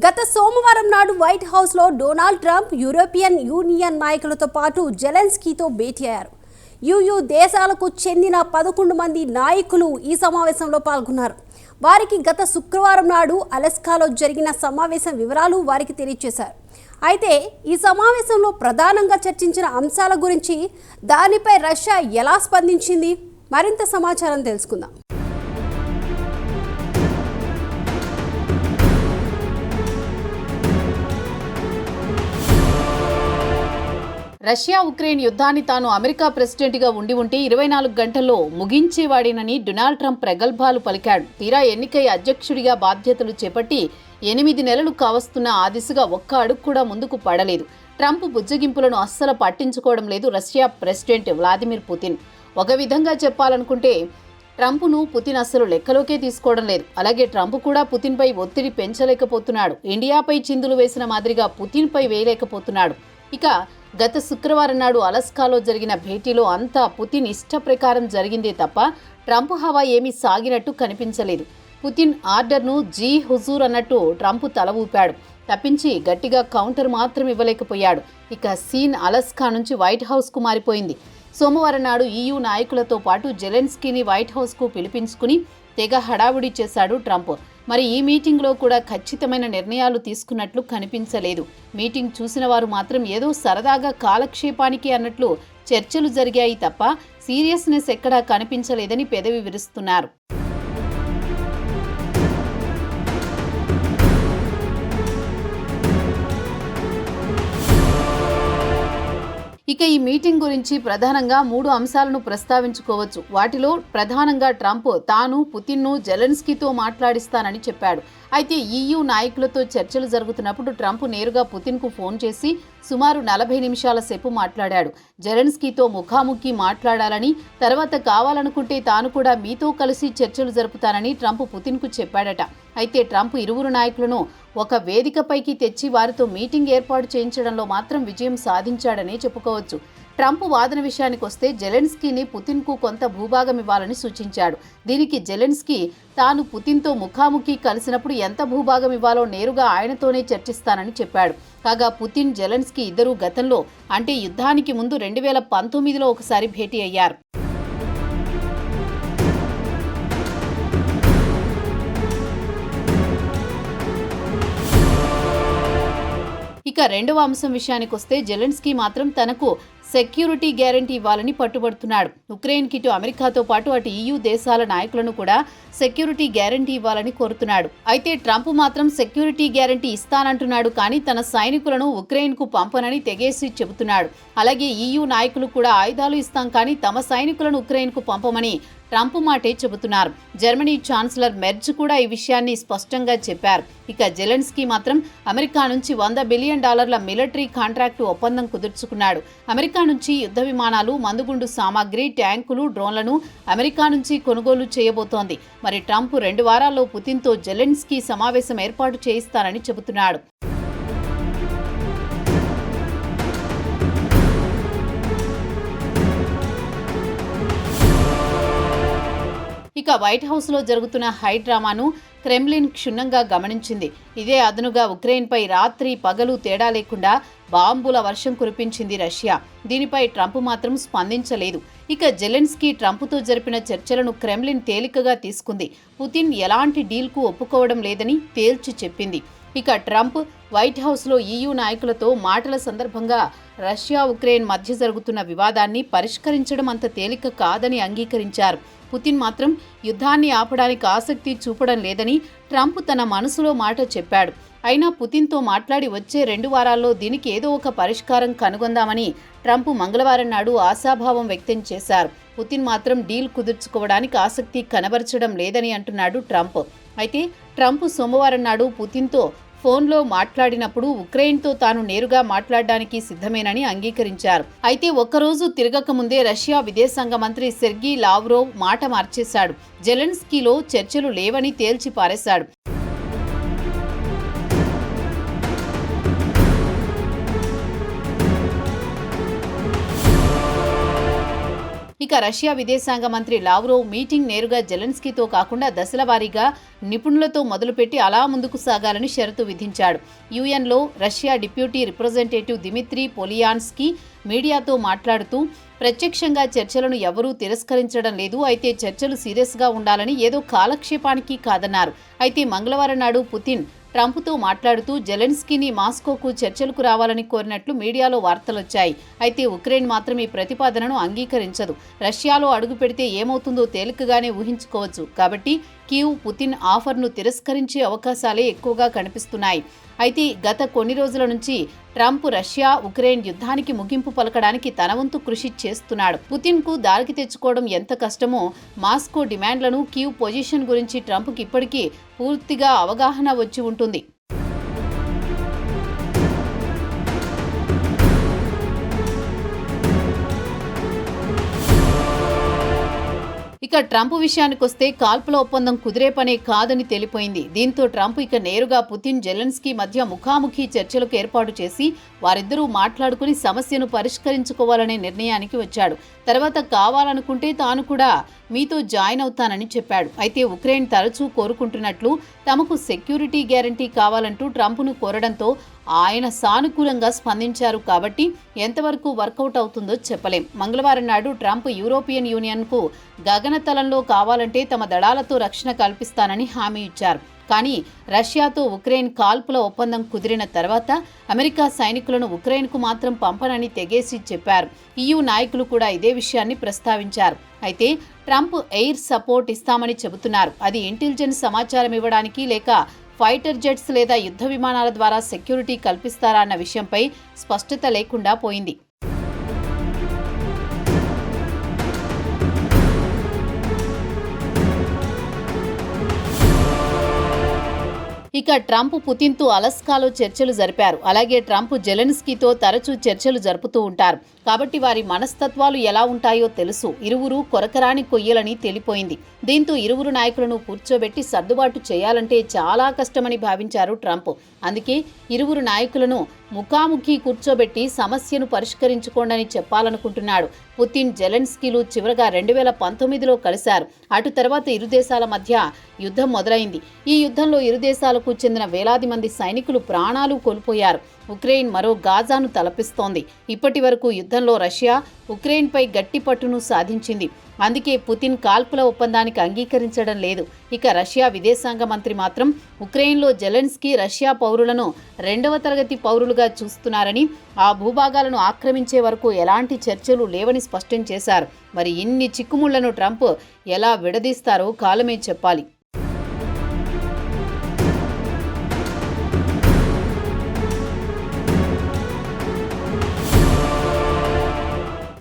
గత సోమవారం నాడు వైట్ హౌస్లో డొనాల్డ్ ట్రంప్ యూరోపియన్ యూనియన్ నాయకులతో పాటు జెలెన్స్కీతో భేటీ అయ్యారు. యుయు దేశాలకు చెందిన 11 మంది నాయకులు ఈ సమావేశంలో పాల్గొన్నారు. వారికి గత శుక్రవారం నాడు అలస్కాలో జరిగిన సమావేశం వివరాలు వారికి తెలియజేశారు. అయితే ఈ సమావేశంలో ప్రధానంగా చర్చించిన అంశాల గురించి, దానిపై రష్యా ఎలా స్పందించింది, మరింత సమాచారం తెలుసుకుందాం. రష్యా ఉక్రెయిన్ యుద్ధాన్ని తాను అమెరికా ప్రెసిడెంట్గా ఉంటే 24 గంటల్లో ముగించేవాడినని డొనాల్డ్ ట్రంప్ ప్రగల్భాలు పలికాడు. తీరా ఎన్నికై అధ్యక్షుడిగా బాధ్యతలు చేపట్టి 8 నెలలు కావస్తున్న ఆ దిశగా ఒక్క అడుగు కూడా ముందుకు పడలేదు. ట్రంప్ బుజ్జగింపులను అస్సలు పట్టించుకోవడం లేదు రష్యా ప్రెసిడెంట్ వ్లాదిమిర్ పుతిన్. ఒక విధంగా చెప్పాలనుకుంటే ట్రంప్ను పుతిన్ అస్సలు లెక్కలోకే తీసుకోవడం లేదు. అలాగే ట్రంప్ కూడా పుతిన్పై ఒత్తిడి పెంచలేకపోతున్నాడు. ఇండియాపై చిందులు వేసిన మాదిరిగా పుతిన్పై వేయలేకపోతున్నాడు. ఇక గత శుక్రవారం నాడు అలస్కాలో జరిగిన భేటీలో అంతా పుతిన్ ఇష్ట ప్రకారం జరిగిందే తప్ప ట్రంప్ హవా ఏమీ సాగినట్టు కనిపించలేదు. పుతిన్ ఆర్డర్ను జీ హుజూర్ అన్నట్టు ట్రంప్ తల ఊపాడు తప్పించి గట్టిగా కౌంటర్ మాత్రం ఇవ్వలేకపోయాడు. ఇక సీన్ అలస్కా నుంచి వైట్ హౌస్కు మారిపోయింది. సోమవారం నాడు EU నాయకులతో పాటు జెలెన్స్కీని వైట్ హౌస్కు పిలిపించుకుని తెగ హడావుడి చేశాడు ట్రంప్. మరి ఈ మీటింగ్లో కూడా ఖచ్చితమైన నిర్ణయాలు తీసుకున్నట్లు కనిపించలేదు. మీటింగ్ చూసిన వారు మాత్రం ఏదో సరదాగా కాలక్షేపానికి అన్నట్లు చర్చలు జరిగాయి తప్ప సీరియస్నెస్ ఎక్కడా కనిపించలేదని పెదవి విరుస్తున్నారు. ఇక ఈ మీటింగ్ గురించి ప్రధానంగా 3 అంశాలను ప్రస్తావించుకోవచ్చు. వాటిలో ప్రధానంగా ట్రంప్ తాను పుతిన్ను జెలెన్స్కీతో మాట్లాడిస్తానని చెప్పాడు. అయితే EU నాయకులతో చర్చలు జరుగుతున్నప్పుడు ట్రంప్ నేరుగా పుతిన్కు ఫోన్ చేసి సుమారు 40 నిమిషాల సేపు మాట్లాడాడు. జెలెన్స్కీతో ముఖాముఖి మాట్లాడాలని, తర్వాత కావాలనుకుంటే తాను కూడా మీతో కలిసి చర్చలు జరుపుతానని ట్రంప్ పుతిన్కు చెప్పాడట. అయితే ట్రంప్ ఇరువురు నాయకులను ఒక వేదికపైకి తెచ్చి వారితో మీటింగ్ ఏర్పాటు చేయించడంలో మాత్రం విజయం సాధించాడనే చెప్పుకోవచ్చు. ట్రంప్ వాదన విషయానికి వస్తే జెలెన్స్కీని పుతిన్కు కొంత భూభాగం ఇవ్వాలని సూచించాడు. దీనికి జెలెన్స్కీ తాను పుతిన్తో ముఖాముఖి కలిసినప్పుడు ఎంత భూభాగం ఇవ్వాలో నేరుగా ఆయనతోనే చర్చిస్తానని చెప్పాడు. కాగా పుతిన్, జెలెన్స్కీ ఇద్దరూ గతంలో అంటే యుద్ధానికి ముందు 2019లో ఒకసారి భేటీ అయ్యారు. ఇక రెండవ అంశం విషయానికి వస్తే జెలెన్స్కీ మాత్రం తనకు సెక్యూరిటీ గ్యారంటీ ఇవ్వాలని పట్టుబడుతున్నాడు. ఉక్రెయిన్కి ఇటు అమెరికాతో పాటు అటు EU దేశాల నాయకులను కూడా సెక్యూరిటీ గ్యారంటీ ఇవ్వాలని కోరుతున్నాడు. అయితే ట్రంప్ మాత్రం సెక్యూరిటీ గ్యారంటీ ఇస్తానంటున్నాడు, కానీ తన సైనికులను ఉక్రెయిన్కు పంపనని తెగేసి చెబుతున్నాడు. అలాగే EU నాయకులు కూడా ఆయుధాలు ఇస్తాం, కానీ తమ సైనికులను ఉక్రెయిన్కు పంపమని ట్రంప్ మాటే చెబుతున్నారు. జర్మనీ ఛాన్సలర్ మెర్జ్ కూడా ఈ విషయాన్ని స్పష్టంగా చెప్పారు. ఇక జెలెన్స్కీ మాత్రం అమెరికా నుంచి $100 బిలియన్ మిలిటరీ కాంట్రాక్టు ఒప్పందం కుదుర్చుకున్నాడు. అమెరికా నుంచి యుద్ధ విమానాలు, మందుగుండు సామాగ్రి, ట్యాంకులు, డ్రోన్లను అమెరికా నుంచి కొనుగోలు చేయబోతోంది. మరి ట్రంప్ 2 వారాల్లో పుతిన్తో జెలెన్స్కీ సమావేశం ఏర్పాటు చేయిస్తానని చెబుతున్నాడు. ఇక వైట్ హౌస్లో జరుగుతున్న హై డ్రామాను క్రెమ్లిన్ క్షుణ్ణంగా గమనించింది. ఇదే అదనుగా ఉక్రెయిన్పై రాత్రి పగలు తేడా లేకుండా బాంబుల వర్షం కురిపించింది రష్యా. దీనిపై ట్రంప్ మాత్రం స్పందించలేదు. ఇక జెలెన్స్కీ ట్రంప్తో జరిపిన చర్చలను క్రెమ్లిన్ తేలికగా తీసుకుంది. పుతిన్ ఎలాంటి డీల్కు ఒప్పుకోవడం లేదని తేల్చి చెప్పింది. ఇక ట్రంప్ వైట్ హౌస్లో EU నాయకులతో మాటల సందర్భంగా రష్యా ఉక్రెయిన్ మధ్య జరుగుతున్న వివాదాన్ని పరిష్కరించడం అంత తేలిక కాదని అంగీకరించారు. పుతిన్ మాత్రం యుద్ధాన్ని ఆపడానికి ఆసక్తి చూపడం లేదని ట్రంప్ తన మనసులో మాట చెప్పాడు. అయినా పుతిన్తో మాట్లాడి వచ్చే 2 వారాల్లో దీనికి ఏదో ఒక పరిష్కారం కనుగొందామని ట్రంప్ మంగళవారం నాడు ఆశాభావం వ్యక్తం చేశారు. పుతిన్ మాత్రం డీల్ కుదుర్చుకోవడానికి ఆసక్తి కనబరచడం లేదని అంటున్నాడు ట్రంప్. అయితే ట్రంప్ సోమవారం నాడు పుతిన్తో ఫోన్లో మాట్లాడినప్పుడు ఉక్రెయిన్తో తాను నేరుగా మాట్లాడడానికి సిద్ధమేనని అంగీకరించారు. అయితే ఒక్కరోజు తిరగక ముందే రష్యా విదేశాంగ మంత్రి సెర్గీ లావ్రోవ్ మాట మార్చేశాడు. జెలెన్స్కీలో చర్చలు లేవని తేల్చి పారేశాడు. ఇక రష్యా విదేశాంగ మంత్రి లావ్రోవ్ మీటింగ్ నేరుగా జెలెన్స్కీతో కాకుండా దశల వారీగా నిపుణులతో మొదలుపెట్టి అలా ముందుకు సాగాలని షరతు విధించాడు. యుఎన్లో రష్యా డిప్యూటీ రిప్రజెంటేటివ్ దిమిత్రీ పొలియాన్స్కీ మీడియాతో మాట్లాడుతూ ప్రత్యక్షంగా చర్చలను ఎవరూ తిరస్కరించడం లేదు, అయితే చర్చలు సీరియస్గా ఉండాలని, ఏదో కాలక్షేపానికి కాదన్నారు. అయితే మంగళవారం నాడు పుతిన్ ట్రంప్తో మాట్లాడుతూ జెలెన్స్కీని మాస్కోకు చర్చలకు రావాలని కోరినట్లు మీడియాలో వార్తలొచ్చాయి. అయితే ఉక్రెయిన్ మాత్రం ఈ ప్రతిపాదనను అంగీకరించదు. రష్యాలో అడుగు పెడితే ఏమవుతుందో తేలికగానే ఊహించుకోవచ్చు. కాబట్టి కీవ్ పుతిన్ ఆఫర్ను తిరస్కరించే అవకాశాలే ఎక్కువగా కనిపిస్తున్నాయి. అయితే గత కొన్ని రోజుల నుంచి ట్రంప్ రష్యా ఉక్రెయిన్ యుద్ధానికి ముగింపు పలకడానికి తన వంతు కృషి చేస్తున్నాడు. పుతిన్కు దారికి తెచ్చుకోవడం ఎంత కష్టమో మాస్కో డిమాండ్లను, కీవ్ పొజిషన్ గురించి ట్రంప్కి ఇప్పటికీ పూర్తిగా అవగాహన వచ్చి ఉంటుంది. ఇక ట్రంప్ విషయానికొస్తే కాల్పుల ఒప్పందం కుదిరే పనే కాదని తేలిపోయింది. దీంతో ట్రంప్ ఇక నేరుగా పుతిన్, జెలెన్స్కీ మధ్య ముఖాముఖి చర్చలకు ఏర్పాటు చేసి వారిద్దరూ మాట్లాడుకుని సమస్యను పరిష్కరించుకోవాలనే నిర్ణయానికి వచ్చాడు. తర్వాత కావాలనుకుంటే తాను కూడా మీతో జాయిన్ అవుతానని చెప్పాడు. అయితే ఉక్రెయిన్ తరచూ కోరుకుంటున్నట్లు తమకు సెక్యూరిటీ గ్యారంటీ కావాలంటూ ట్రంప్ను కోరడంతో ఆయన సానుకూలంగా స్పందించారు. కాబట్టి ఎంతవరకు వర్కౌట్ అవుతుందో చెప్పలేం. మంగళవారం నాడు ట్రంప్ యూరోపియన్ యూనియన్కు గగనతలంలో కావాలంటే తమ దళాలతో రక్షణ కల్పిస్తానని హామీ ఇచ్చారు. కానీ రష్యాతో ఉక్రెయిన్ కాల్పుల ఒప్పందం కుదిరిన తర్వాత అమెరికా సైనికులను ఉక్రెయిన్కు మాత్రం పంపనని తెగేసి చెప్పారు. EU నాయకులు కూడా ఇదే విషయాన్ని ప్రస్తావించారు. అయితే ట్రంప్ ఎయిర్ సపోర్ట్ ఇస్తామని చెబుతున్నారు. అది ఇంటెలిజెన్స్ సమాచారం ఇవ్వడానికి, లేక ఫైటర్ జెట్స్ లేదా యుద్ధ విమానాల ద్వారా సెక్యూరిటీ కల్పిస్తారా అన్న విషయంపై స్పష్టత లేకుండా పోయింది. ఇక ట్రంప్ పుతిన్తో అలస్కాలో చర్చలు జరిపారు. అలాగే ట్రంప్ జెలెన్స్కీతో తరచూ చర్చలు జరుపుతూ ఉంటారు. కాబట్టి వారి మనస్తత్వాలు ఎలా ఉంటాయో తెలుసు. ఇరువురు కొరకరాని కొయ్యలని తేలిపోయింది. దీంతో ఇరువురు నాయకులను కూర్చోబెట్టి సర్దుబాటు చేయాలంటే చాలా కష్టమని భావించారు ట్రంప్. అందుకే ఇరువురు నాయకులను ముఖాముఖి కూర్చోబెట్టి సమస్యను పరిష్కరించుకోండని చెప్పాలనుకుంటున్నాడు. పుతిన్, జెలెన్స్కీలు చివరగా 2019లో కలిశారు. అటు తర్వాత ఇరు దేశాల మధ్య యుద్ధం మొదలైంది. ఈ యుద్ధంలో ఇరు దేశాలకు చెందిన వేలాది మంది సైనికులు ప్రాణాలు కోల్పోయారు. ఉక్రెయిన్ మరో గాజాను తలపిస్తోంది. ఇప్పటి వరకు యుద్ధంలో రష్యా ఉక్రెయిన్పై గట్టి పట్టును సాధించింది. అందుకే పుతిన్ కాల్పుల ఒప్పందానికి అంగీకరించడం లేదు. ఇక రష్యా విదేశాంగ మంత్రి మాత్రం ఉక్రెయిన్లో జెలెన్స్కీ రష్యా పౌరులను 2వ తరగతి పౌరులుగా చూస్తున్నారని, ఆ భూభాగాలను ఆక్రమించే వరకు ఎలాంటి చర్చలు లేవని స్పష్టం చేశారు. మరి ఇన్ని చిక్కుముళ్లను ట్రంప్ ఎలా విడదీస్తారో కాలమే చెప్పాలి.